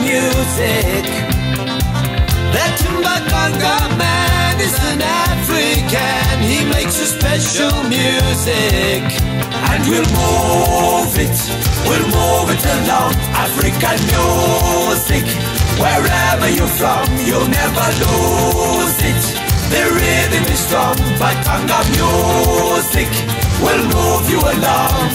music. That Umbaqanga man is an African. He makes a special music. And we'll move it along. African music. Wherever you're from, you'll never lose it. The rhythm is strong, Umbaqanga music will move you along.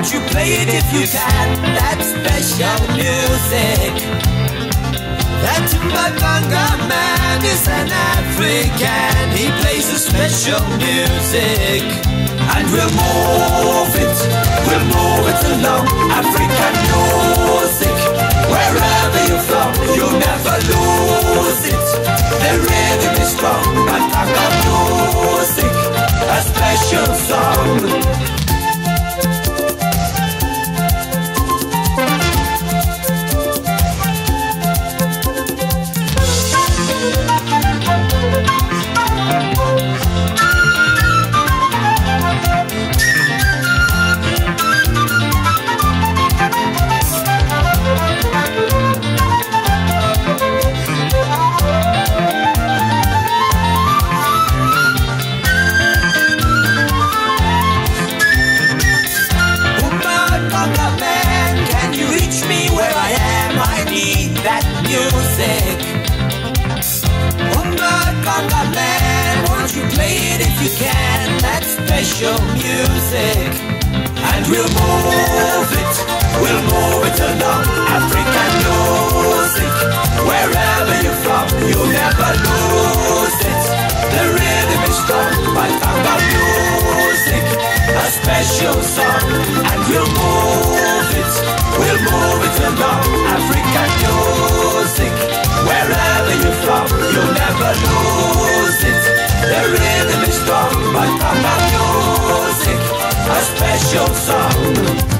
You play it if you can, that special music. That Umbaqanga man is an African. He plays a special music. And we'll move it along. African music. Wherever you're from, you'll never lose it. The rhythm is strong. Umbaqanga music, a special song. Music. Umbaqanga man, won't you play it if you can? That special music. And we'll move it along. African music. Wherever you're from, you'll never lose it. The rhythm is strong, Umbaqanga music, a special song. And we'll move it along. African music. Wherever you're from, you'll never lose it. The rhythm is strong, Umbaqanga music, a special song.